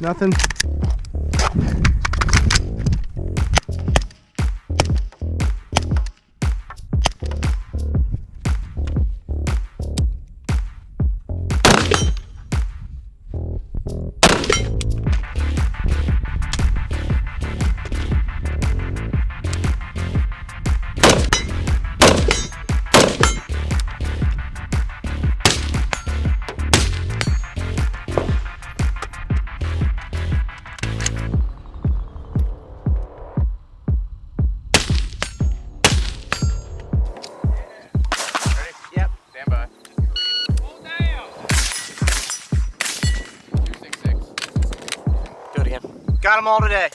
Nothing. Got them all today.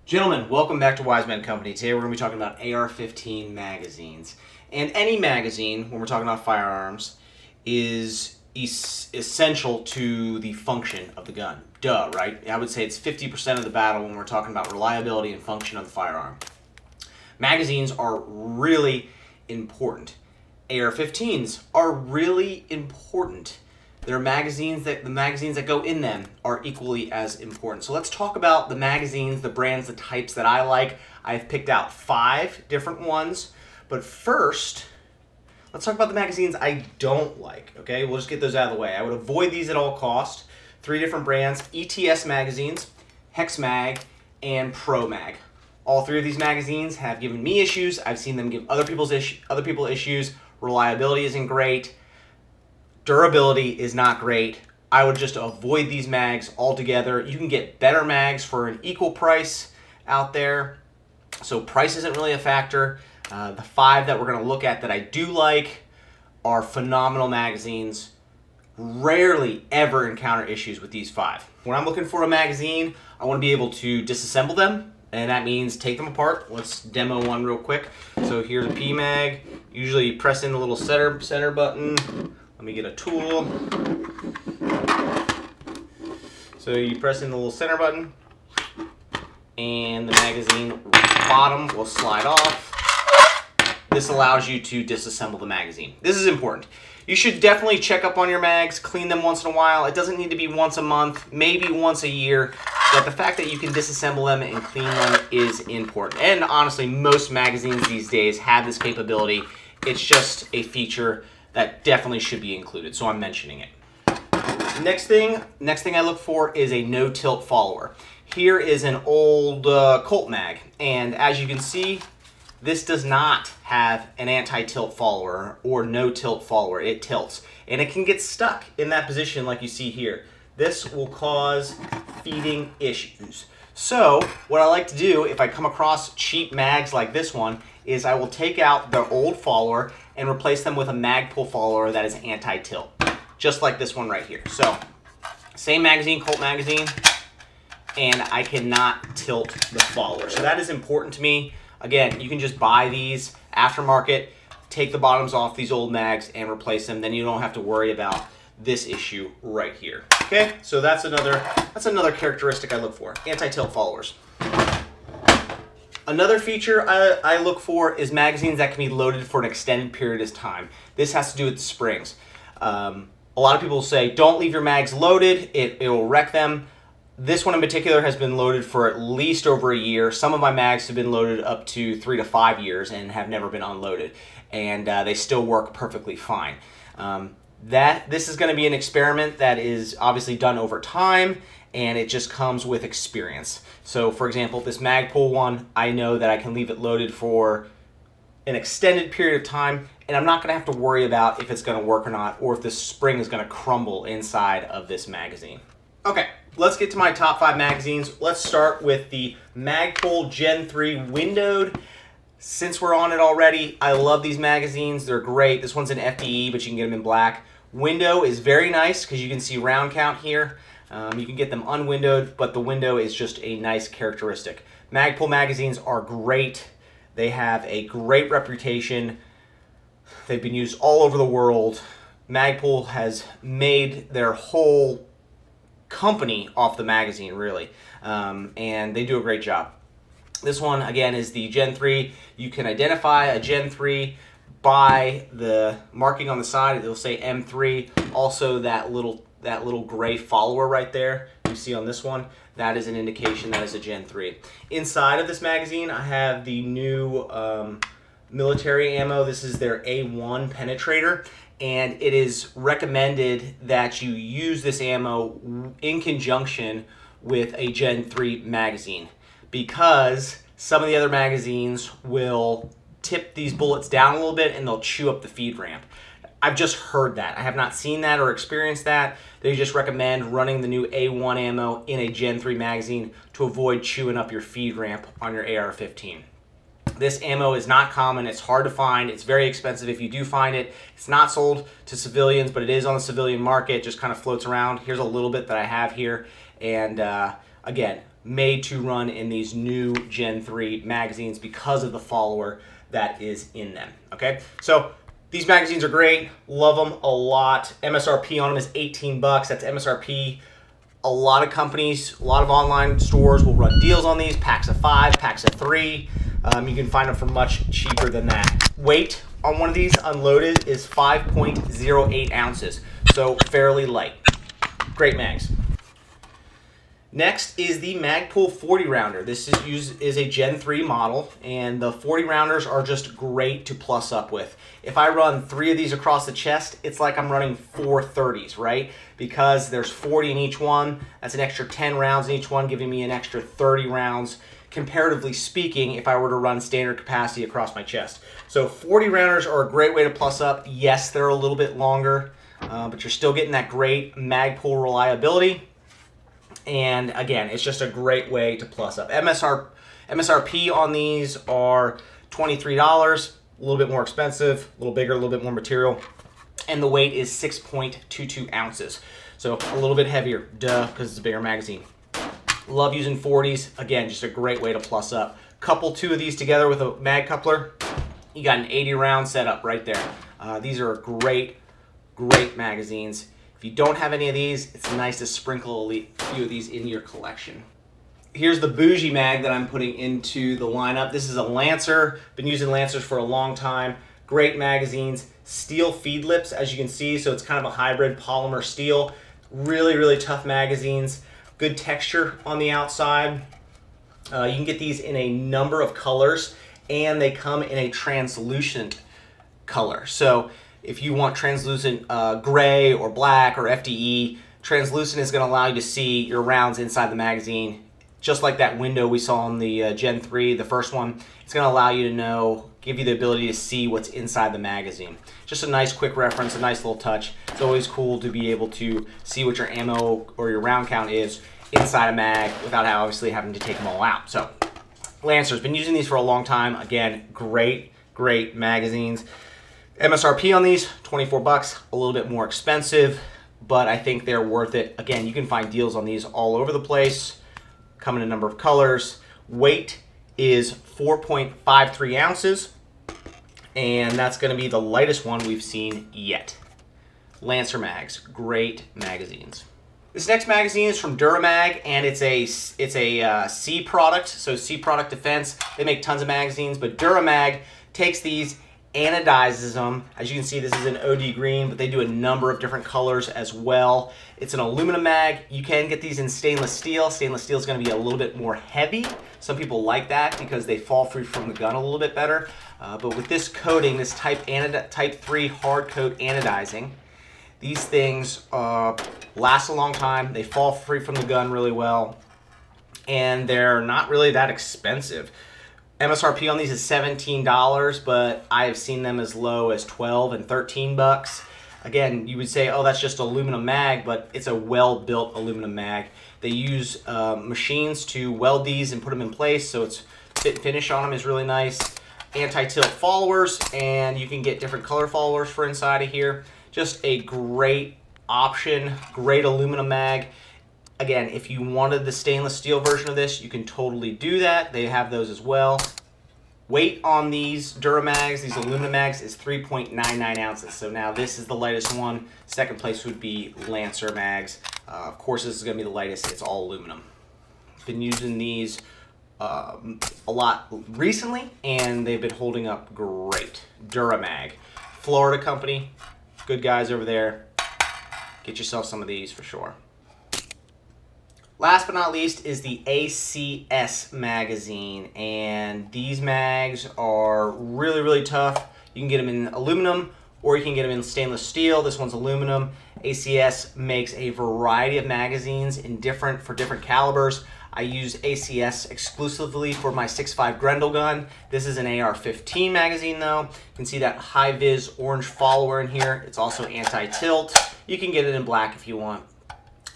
Gentlemen, welcome back to Wise Men Company. Today we're going to be talking about AR-15 magazines. And any magazine, when we're talking about firearms, is essential to the function of the gun. Duh, right? I would say it's 50% of the battle when we're talking about reliability and function of the firearm. Magazines are really important. AR-15s are really important. The magazines that go in them are equally as important. So let's talk about the magazines, the brands, the types that I like. I've picked out 5 different ones. But first, let's talk about the magazines I don't like. Okay, we'll just get those out of the way. I would avoid these at all costs. 3 different brands: ETS magazines, Hex Mag, and Pro Mag. All 3 of these magazines have given me issues. I've seen them give other people issues. Reliability isn't great. Durability is not great. I would just avoid these mags altogether. You can get better mags for an equal price out there. So price isn't really a factor. The 5 that we're going to look at that I do like are phenomenal magazines. Rarely ever encounter issues with these 5. When I'm looking for a magazine, I want to be able to disassemble them, and that means take them apart. Let's demo one real quick. So here's a P mag. Usually press in the little center button. Let me get a tool. So you press in the little center button, and the magazine bottom will slide off. This allows you to disassemble the magazine. This is important. You should definitely check up on your mags, clean them once in a while. It doesn't need to be once a month, maybe once a year, but the fact that you can disassemble them and clean them is important. And honestly, most magazines these days have this capability. It's just a feature that definitely should be included, so I'm mentioning it. Next thing I look for is a no-tilt follower. Here is an old Colt mag, and as you can see, this does not have an anti-tilt follower or no-tilt follower. It tilts, and it can get stuck in that position like you see here. This will cause feeding issues. So what I like to do if I come across cheap mags like this one is I will take out the old follower and replace them with a Magpul follower that is anti-tilt, just like this one right here. So same magazine, Colt magazine, and I cannot tilt the follower. So that is important to me. Again, you can just buy these aftermarket, take the bottoms off these old mags and replace them. Then you don't have to worry about this issue right here. Okay, so that's another characteristic I look for: anti-tilt followers. Another feature I look for is magazines that can be loaded for an extended period of time. This has to do with the springs. A lot of people say don't leave your mags loaded; it will wreck them. This one in particular has been loaded for at least over a year. Some of my mags have been loaded up to 3 to 5 years and have never been unloaded, and they still work perfectly fine. This is going to be an experiment that is obviously done over time, and it just comes with experience. So for example, this Magpul one, I know that I can leave it loaded for an extended period of time, and I'm not going to have to worry about if it's going to work or not, or if the spring is going to crumble inside of this magazine. Okay, let's get to my top 5 magazines. Let's start with the Magpul Gen 3 windowed. Since we're on it already, I love these magazines. They're great. This one's in FDE, but you can get them in black. Window is very nice because you can see round count here. You can get them unwindowed, but the window is just a nice characteristic. Magpul magazines are great. They have a great reputation. They've been used all over the world. Magpul has made their whole company off the magazine, really, and they do a great job. This one, again, is the Gen 3. You can identify a Gen 3 by the marking on the side, it'll say M3. Also, that little gray follower right there you see on this one, that is an indication that is a Gen 3. Inside of this magazine, I have the new military ammo. This is their A1 penetrator, and it is recommended that you use this ammo in conjunction with a Gen 3 magazine, because some of the other magazines will tip these bullets down a little bit and they'll chew up the feed ramp. I've just heard that. I have not seen that or experienced that. They just recommend running the new A1 ammo in a Gen 3 magazine to avoid chewing up your feed ramp on your AR-15. This ammo is not common. It's hard to find. It's very expensive if you do find it. It's not sold to civilians, but it is on the civilian market. It just kind of floats around. Here's a little bit that I have here. And again, made to run in these new Gen 3 magazines because of the follower that is in them. Okay, so these magazines are great. Love them a lot. MSRP on them is 18 bucks. That's MSRP. A lot of companies, a lot of online stores will run deals on these, packs of 5, packs of 3. You can find them for much cheaper than that. Weight on one of these unloaded is 5.08 ounces, so fairly light. Great mags. Next is the Magpul 40 rounder. This is a Gen 3 model, and the 40 rounders are just great to plus up with. If I run 3 of these across the chest, it's like I'm running 4 30s, right? Because there's 40 in each one. That's an extra 10 rounds in each one, giving me an extra 30 rounds, comparatively speaking, if I were to run standard capacity across my chest. So 40 rounders are a great way to plus up. Yes, they're a little bit longer, but you're still getting that great Magpul reliability. And again, it's just a great way to plus up. MSRP on these are $23, a little bit more expensive, a little bigger, a little bit more material. And the weight is 6.22 ounces. So a little bit heavier, duh, because it's a bigger magazine. Love using 40s. Again, just a great way to plus up. Couple 2 of these together with a mag coupler, you got an 80 round setup right there. These are great magazines. If you don't have any of these, it's nice to sprinkle a few of these in your collection. Here's the bougie mag that I'm putting into the lineup. This is a Lancer. Been using Lancers for a long time. Great magazines. Steel feed lips, as you can see, so it's kind of a hybrid polymer steel. Really, really tough magazines. Good texture on the outside. You can get these in a number of colors, and they come in a translucent color. So if you want translucent gray or black or FDE, translucent is going to allow you to see your rounds inside the magazine. Just like that window we saw on the Gen 3, the first one, it's going to allow you to give you the ability to see what's inside the magazine. Just a nice quick reference, a nice little touch. It's always cool to be able to see what your ammo or your round count is inside a mag without obviously having to take them all out. So Lancer's been using these for a long time. Again, great magazines. MSRP on these, 24 bucks, a little bit more expensive, but I think they're worth it. Again, you can find deals on these all over the place, come in a number of colors. Weight is 4.53 ounces, and that's going to be the lightest one we've seen yet. Lancer mags, great magazines. This next magazine is from Dura Mag, and it's a C product, so C Product Defense. They make tons of magazines, but Dura Mag takes these, anodizes them. As you can see, this is an OD green, but they do a number of different colors as well. It's an aluminum mag. You can get these in stainless steel. Stainless steel is going to be a little bit more heavy. Some people like that because they fall free from the gun a little bit better. But with this coating, this type 3 hard coat anodizing, these things last a long time. They fall free from the gun really well, and they're not really that expensive. MSRP on these is $17, but I have seen them as low as 12 and 13 bucks. Again, you would say, oh, that's just aluminum mag, but it's a well-built aluminum mag. They use machines to weld these and put them in place, so its fit and finish on them is really nice. Anti-tilt followers, and you can get different color followers for inside of here. Just a great option, great aluminum mag. Again, if you wanted the stainless steel version of this, you can totally do that. They have those as well. Weight on these Dura mags, these aluminum mags, is 3.99 ounces. So now this is the lightest one. Second place would be Lancer mags. Of course, this is going to be the lightest. It's all aluminum. Been using these a lot recently, and they've been holding up great. Dura Mag, Florida company, good guys over there. Get yourself some of these for sure. Last but not least is the ASC Magazine, and these mags are really, really tough. You can get them in aluminum or you can get them in stainless steel. This one's aluminum. ACS makes a variety of magazines for different calibers. I use ACS exclusively for my 6.5 Grendel gun. This is an AR-15 magazine though. You can see that high-vis orange follower in here. It's also anti-tilt. You can get it in black if you want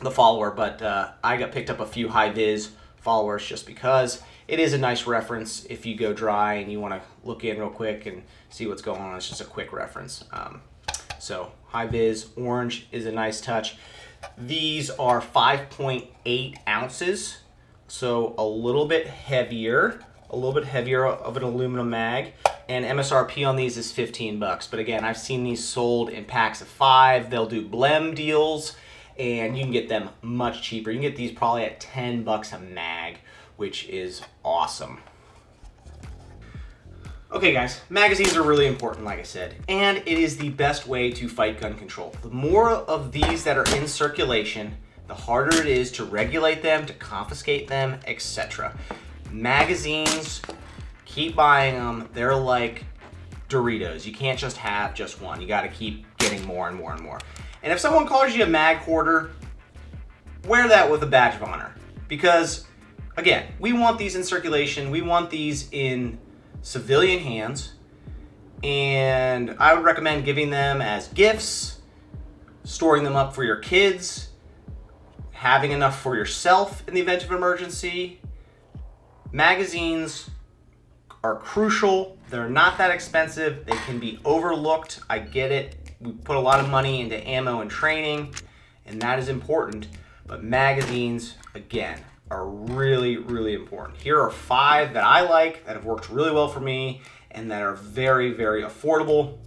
the follower, but I picked up a few high-vis followers just because it is a nice reference if you go dry and you want to look in real quick and see what's going on. It's just a quick reference. So high-vis orange is a nice touch. These are 5.8 ounces, so a little bit heavier of an aluminum mag, and MSRP on these is 15 bucks. But again, I've seen these sold in packs of 5. They'll do blem deals, and you can get them much cheaper. You can get these probably at 10 bucks a mag, which is awesome. Okay guys, magazines are really important, like I said, and it is the best way to fight gun control. The more of these that are in circulation, the harder it is to regulate them, to confiscate them, etc. Magazines, keep buying them. They're like Doritos. You can't just have just one. You got to keep getting more and more and more. And if someone calls you a mag hoarder, wear that with a badge of honor. Because, again, we want these in circulation. We want these in civilian hands. And I would recommend giving them as gifts, storing them up for your kids, having enough for yourself in the event of emergency. Magazines are crucial. They're not that expensive. They can be overlooked. I get it. We put a lot of money into ammo and training, and that is important. But magazines, again, are really, really important. Here are 5 that I like, that have worked really well for me, and that are very, very affordable.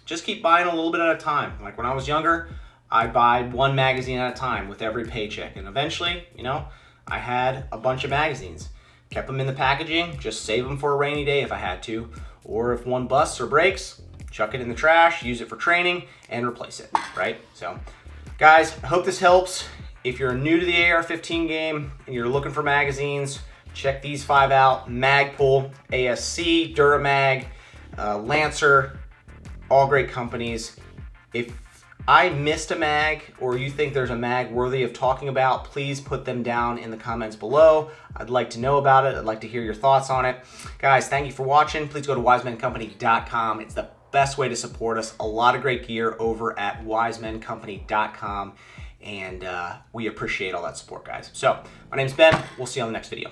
Just keep buying a little bit at a time. Like when I was younger, I buy 1 magazine at a time with every paycheck. And eventually, I had a bunch of magazines. Kept them in the packaging, just save them for a rainy day if I had to. Or if one busts or breaks, chuck it in the trash, use it for training, and replace it, right? So, guys, I hope this helps. If you're new to the AR-15 game and you're looking for magazines, check these 5 out. Magpul, ASC, Dura Mag, Lancer, all great companies. If I missed a mag or you think there's a mag worthy of talking about, please put them down in the comments below. I'd like to know about it. I'd like to hear your thoughts on it. Guys, thank you for watching. Please go to wisemencompany.com. It's the best way to support us. A lot of great gear over at wisemencompany.com, and we appreciate all that support, guys. So, my name's Ben. We'll see you on the next video.